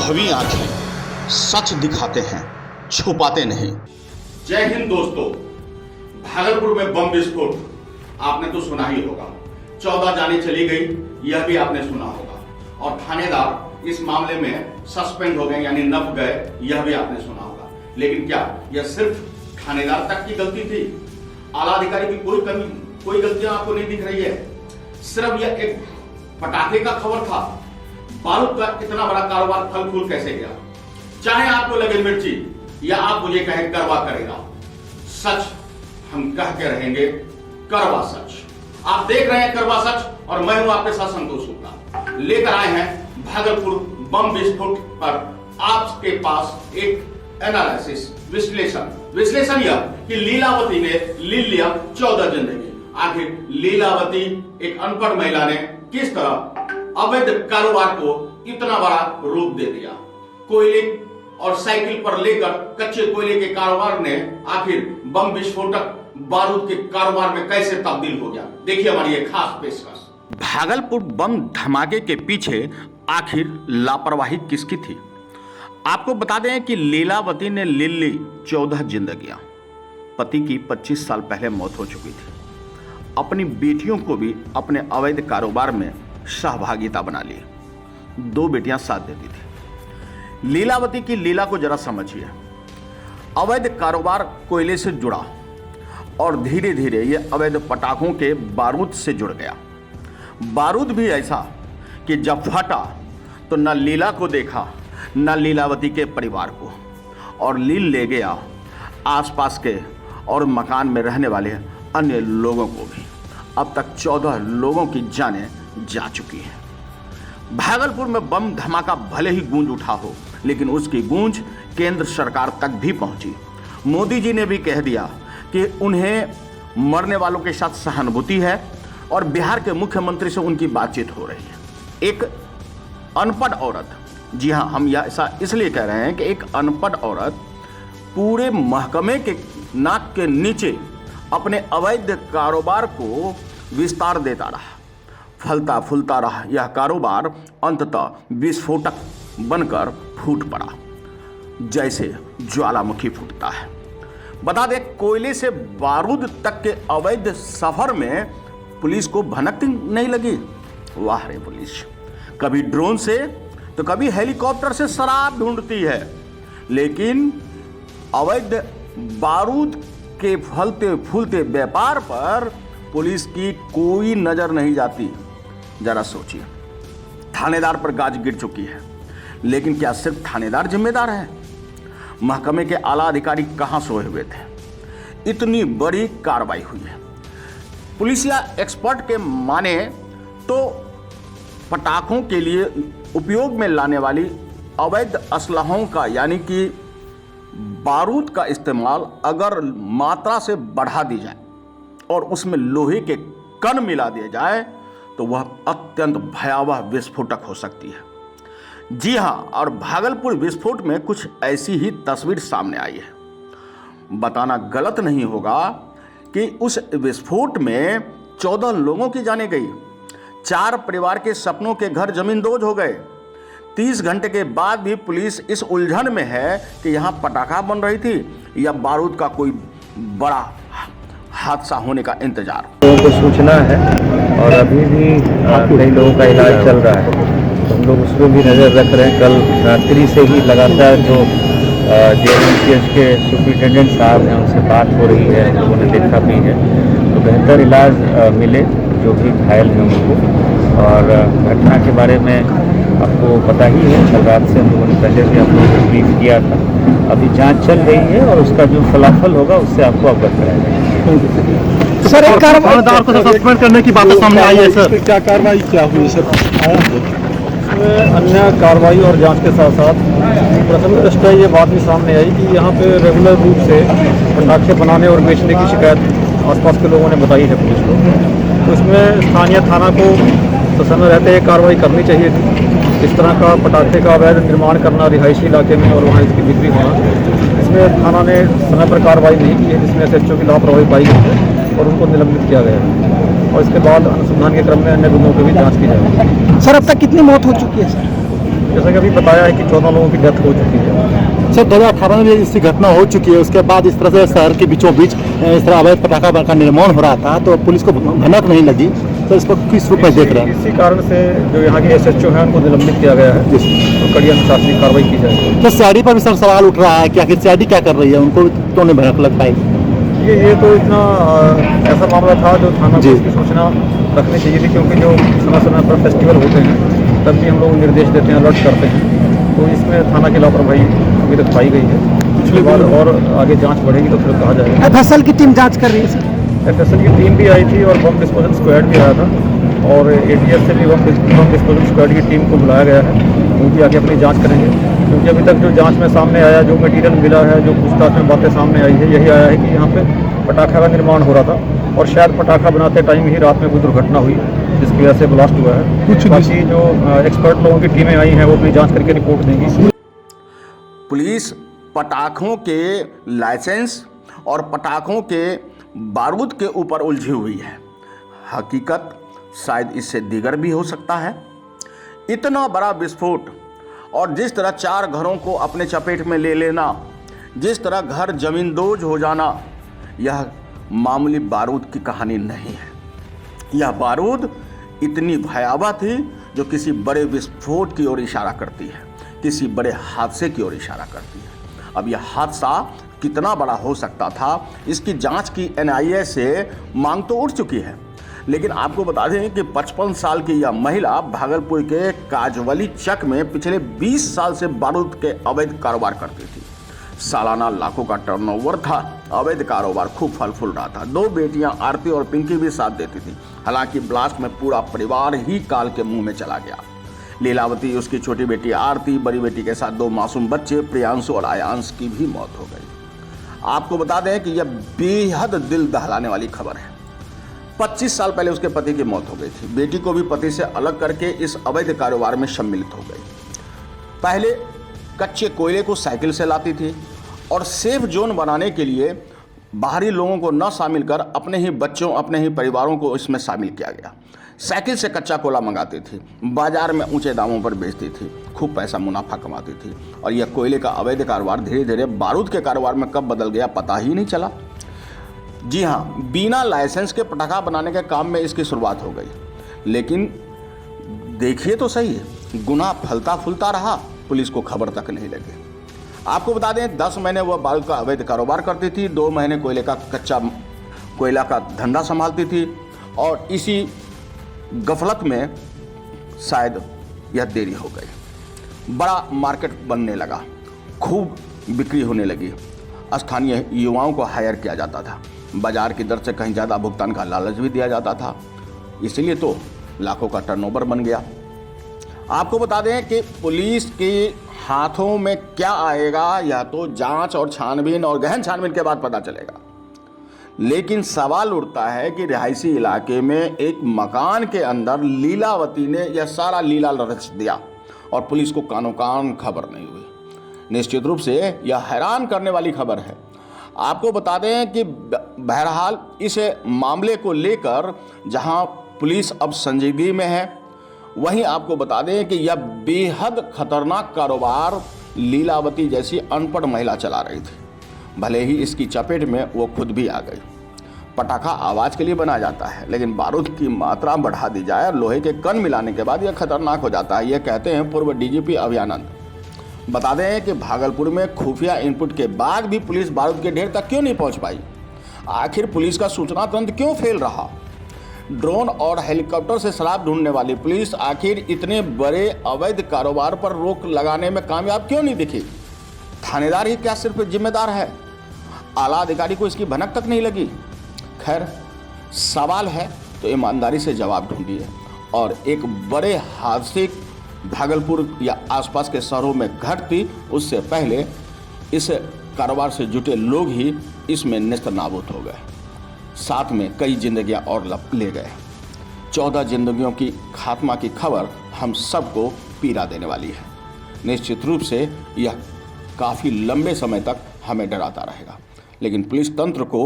अनुभवी आंखें सच दिखाते हैं, छुपाते नहीं। जय हिंद दोस्तों। भागलपुर में बम विस्फोट आपने तो सुना ही होगा। 14 जाने चली गई, यह भी आपने सुना होगा। और थानेदार इस मामले में सस्पेंड हो गए, यानी नप गए, यह भी आपने सुना होगा। लेकिन क्या यह सिर्फ थानेदार तक की गलती थी? आला अधिकारी की कोई गलतियां आपको नहीं दिख रही है? सिर्फ यह एक पटाखे का खबर था? बारूद का इतना बड़ा कारोबार फल फूल कैसे गया? चाहे आपको लगे मिर्ची या आप मुझे कहें करवा करेगा, सच हम कह के रहेंगे, करवा सच। आप देख रहे हैं करवा सच और मैं हूं आपके साथ संतोष शुक्ला। लेकर आए हैं भागलपुर बम विस्फोट पर आपके पास एक एनालिसिस, विश्लेषण यह कि लीलावती ने ले लिया 14 जिंदगी। आखिर लीलावती एक अनपढ़ महिला ने किस तरह अवैध कारोबार को इतना बड़ा रूप दे दिया? कोयले और साइकिल पर लेकर कच्चे कोयले के कारोबार ने आखिर बम विस्फोटक बारूद के कारोबार में कैसे तब्दील हो गया? देखिए हमारी एक खास पेशकश। भागलपुर बम धमाके के पीछे आखिर लापरवाही किसकी थी? आपको बता दें कि लीलावती ने ले ली 14 जिंदगियां। पति की 25 साल पहले मौत हो चुकी थी। अपनी बेटियों को भी अपने अवैध कारोबार में सहभागिता बना ली। 2 बेटियां साथ देती थी। लीलावती की लीला को जरा समझिए। अवैध कारोबार कोयले से जुड़ा और धीरे धीरे यह अवैध पटाखों के बारूद से जुड़ गया। बारूद भी ऐसा कि जब फटा तो न लीला को देखा न लीलावती के परिवार को, और लील ले गया आसपास के और मकान में रहने वाले अन्य लोगों को भी। अब तक 14 लोगों की जानें जा चुकी हैं। भागलपुर में बम धमाका भले ही गूंज उठा हो, लेकिन उसकी गूंज केंद्र सरकार तक भी पहुंची। मोदी जी ने भी कह दिया कि उन्हें मरने वालों के साथ सहानुभूति है और बिहार के मुख्यमंत्री से उनकी बातचीत हो रही है। एक अनपढ़ औरत, जी हाँ, हम यह ऐसा इसलिए कह रहे हैं कि एक अनपढ़ औरत पूरे महकमे के नाक के नीचे अपने अवैध कारोबार को विस्तार देता रहा। फलता फूलता रहा यह कारोबार अंततः विस्फोटक बनकर फूट पड़ा, जैसे ज्वालामुखी फूटता है। बता दें, कोयले से बारूद तक के अवैध सफर में पुलिस को भनक नहीं लगी। वाह रे पुलिस, कभी ड्रोन से तो कभी हेलीकॉप्टर से शराब ढूंढती है, लेकिन अवैध बारूद के फलते फूलते व्यापार पर पुलिस की कोई नजर नहीं जाती। जरा सोचिए, थानेदार पर गाज गिर चुकी है, लेकिन क्या सिर्फ थानेदार जिम्मेदार है? महकमे के आला अधिकारी कहां सोए हुए थे? इतनी बड़ी कार्रवाई हुई है। पुलिस या एक्सपर्ट के माने तो पटाखों के लिए उपयोग में लाने वाली अवैध असलहों का, यानी कि बारूद का इस्तेमाल अगर मात्रा से बढ़ा दी जाए और उसमें लोहे के कण मिला दिए जाए तो वह अत्यंत भयावह विस्फोटक हो सकती है। जी हां, और भागलपुर विस्फोट में कुछ ऐसी ही तस्वीर सामने आई है। बताना गलत नहीं होगा कि उस विस्फोट में 14 लोगों की जानें गई। 4 परिवार के सपनों के घर जमींदोज हो गए। 30 घंटे के बाद भी पुलिस इस उलझन में है कि यहाँ पटाखा बन रही थी या बारूद का कोई बड़ा हादसा होने का इंतजार। लोगों को सूचना है और अभी भी कई लोगों का इलाज चल रहा है, तो हम लोग उस पर भी नज़र रख रहे हैं। कल रात्रि से ही लगातार जो JNMCH के सुप्रिटेंडेंट साहब हैं उनसे बात हो रही है, लोगों ने देखा भी है, तो बेहतर इलाज मिले जो भी घायल हैं उनको। और घटना के बारे में आपको पता ही है, कल रात से हम लोगों ने पहले भी आप लोगों को ब्रीफ किया था। अभी जांच चल रही है और उसका जो फलाफल होगा उससे आपको अवगत कराया जाएगा। सर, एक थानेदार को सस्पेंड करने की बात सामने आई है सर, क्या कार्रवाई क्या हुई सर? अन्य कार्रवाई और जांच के साथ साथ प्रथम दृष्टया ये बात भी सामने आई कि यहाँ पे रेगुलर रूप से पटाखे बनाने और बेचने की शिकायत आसपास के लोगों ने बताई है पुलिस को। तो इसमें स्थानीय थाना को तो समय रहते एक कार्रवाई करनी चाहिए थी। इस तरह का पटाखे का अवैध निर्माण करना रिहायशी इलाके में और वहाँ इसकी बिक्री होना, इसमें थाना ने समय पर कार्रवाई नहीं की है, जिसमें SHO की लापरवाही पाई गई है और उनको निलंबित किया गया है। और इसके बाद अनुसंधान के क्रम में अन्य गुनों की भी जाँच की जाएगी। सर, अब तक कितनी मौत हो चुकी है सर? जैसा कि अभी बताया है कि 14 लोगों की डेथ हो चुकी है। सर 2018 में भी इसकी घटना हो चुकी है, उसके बाद इस तरह से शहर के बीचों बीच इस तरह अवैध पटाखा का निर्माण हो रहा था, तो पुलिस को भनक नहीं लगी। तो इस पर किस रूप में देख रहे हैं? इसी कारण से जो यहाँ के SHO हैं उनको निलंबित किया गया है, तो कड़ी अनुशासनिक कार्रवाई की जाएगी। तो CID पर भी सर सवाल उठ रहा है कि आखिर CID क्या कर रही है, उनको तो नहीं भनक लग पाई। ये तो इतना ऐसा मामला था जो थाना को इसकी सूचना रखनी चाहिए थी, क्योंकि जो समय समय पर फेस्टिवल होते हैं तब भी हम लोग निर्देश देते हैं, अलर्ट करते हैं, तो इसमें थाना की लापरवाही अभी तक पाई गई है। पिछली बार और आगे जांच बढ़ेगी तो फिर कहा जाएगा। FSL की टीम जांच कर रही है सर? FSL की टीम भी आई थी और बम डिस्पोजल स्क्वाड भी आया था, और ATF से भी बम डिस्पोजल स्क्वाड की टीम को बुलाया गया है, वो भी आगे अपनी जांच करेंगे। क्योंकि अभी तक जो जांच में सामने आया, जो मटेरियल मिला है, जो पूछताछ में बातें सामने आई है, यही आया है कि यहाँ पे पटाखा का निर्माण हो रहा था और शायद पटाखा बनाते टाइम ही रात में कोई दुर्घटना हुई जिसकी वजह से ब्लास्ट हुआ है। कुछ बाकी जो एक्सपर्ट लोगों की टीमें आई हैं वो अपनी जाँच करके रिपोर्ट देंगी। पुलिस पटाखों के लाइसेंस और पटाखों के बारूद के ऊपर उलझी हुई है। हकीकत शायद इससे दीगर भी हो सकता है। इतना बड़ा विस्फोट और जिस तरह 4 घरों को अपने चपेट में ले लेना, जिस तरह घर जमींदोज हो जाना, यह मामूली बारूद की कहानी नहीं है। यह बारूद इतनी भयावह थी जो किसी बड़े विस्फोट की ओर इशारा करती है, किसी बड़े हादसे की ओर इशारा करती है। अब यह हादसा कितना बड़ा हो सकता था, इसकी जांच की NIA से मांग तो उठ चुकी है। लेकिन आपको बता दें कि 55 साल की यह महिला भागलपुर के काजवली चक में पिछले 20 साल से बारूद के अवैध कारोबार करती थी। सालाना लाखों का टर्नओवर था। अवैध कारोबार खूब फल फूल रहा था। 2 बेटियां आरती और पिंकी भी साथ देती थी। हालांकि ब्लास्ट में पूरा परिवार ही काल के मुंह में चला गया। लीलावती, उसकी छोटी बेटी आरती, बड़ी बेटी के साथ 2 मासूम बच्चे प्रियांशु और आयांश की भी मौत हो गई। आपको बता दें कि यह बेहद दिल दहलाने वाली खबर है। 25 साल पहले उसके पति की मौत हो गई थी। बेटी को भी पति से अलग करके इस अवैध कारोबार में सम्मिलित हो गई। पहले कच्चे कोयले को साइकिल से लाती थी और सेफ जोन बनाने के लिए बाहरी लोगों को न शामिल कर अपने ही बच्चों, अपने ही परिवारों को इसमें शामिल किया गया। साइकिल से कच्चा कोयला मंगाती थी, बाजार में ऊंचे दामों पर बेचती थी, खूब पैसा मुनाफा कमाती थी। और यह कोयले का अवैध कारोबार धीरे धीरे बारूद के कारोबार में कब बदल गया पता ही नहीं चला। जी हाँ, बिना लाइसेंस के पटाखा बनाने के काम में इसकी शुरुआत हो गई। लेकिन देखिए तो सही है, गुनाह फलता फूलता रहा, पुलिस को खबर तक नहीं लगी। आपको बता दें 10 महीने वह बारूद का अवैध कारोबार करती थी, 2 महीने कोयले का कच्चा कोयला का धंधा संभालती थी और इसी गफलत में शायद यह देरी हो गई। बड़ा मार्केट बनने लगा, खूब बिक्री होने लगी। स्थानीय युवाओं को हायर किया जाता था, बाजार की दर से कहीं ज़्यादा भुगतान का लालच भी दिया जाता था, इसलिए तो लाखों का टर्नओवर बन गया। आपको बता दें कि पुलिस के हाथों में क्या आएगा यह तो जांच और छानबीन और गहन छानबीन के बाद पता चलेगा। लेकिन सवाल उठता है कि रिहायशी इलाके में एक मकान के अंदर लीलावती ने यह सारा लीला रच दिया और पुलिस को कानो कान खबर नहीं हुई। निश्चित रूप से यह हैरान करने वाली खबर है। आपको बता दें कि बहरहाल इस मामले को लेकर जहां पुलिस अब संजीदगी में है, वहीं आपको बता दें कि यह बेहद खतरनाक कारोबार लीलावती जैसी अनपढ़ महिला चला रही थी। भले ही इसकी चपेट में वो खुद भी आ गई। पटाखा आवाज़ के लिए बनाया जाता है, लेकिन बारूद की मात्रा बढ़ा दी जाए और लोहे के कण मिलाने के बाद यह खतरनाक हो जाता है। यह कहते हैं पूर्व DGP अभयानंद। बता दें कि भागलपुर में खुफिया इनपुट के बाद भी पुलिस बारूद के ढेर तक क्यों नहीं पहुंच पाई? आखिर पुलिस का सूचना तंत्र क्यों फेल रहा? ड्रोन और हेलीकॉप्टर से शराब ढूंढने वाली पुलिस आखिर इतने बड़े अवैध कारोबार पर रोक लगाने में कामयाब क्यों नहीं दिखी? थानेदार ही क्या सिर्फ जिम्मेदार है? आला अधिकारी को इसकी भनक तक नहीं लगी? खैर, सवाल है तो ईमानदारी से जवाब ढूंढिए और एक बड़े हादसे भागलपुर या आसपास के शहरों में घटती उससे पहले इस कारोबार से जुटे लोग ही इसमें नेस्तनाबूद हो गए। साथ में कई जिंदगियां और ले गए। 14 जिंदगियों की खात्मा की खबर हम सबको पीड़ा देने वाली है। निश्चित रूप से यह काफ़ी लंबे समय तक हमें डराता रहेगा। लेकिन पुलिस तंत्र को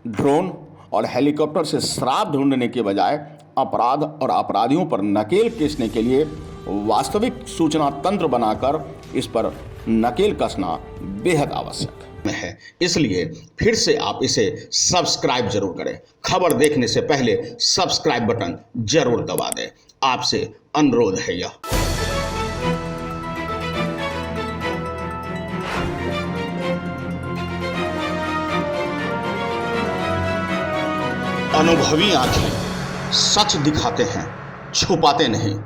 ड्रोन और हेलीकॉप्टर से शराब ढूंढने के बजाय अपराध और अपराधियों पर नकेल कसने के लिए वास्तविक सूचना तंत्र बनाकर इस पर नकेल कसना बेहद आवश्यक है। इसलिए फिर से आप इसे सब्सक्राइब जरूर करें। खबर देखने से पहले सब्सक्राइब बटन जरूर दबा दें। आपसे अनुरोध है यह। अनुभवी आंखें सच दिखाते हैं, छुपाते नहीं।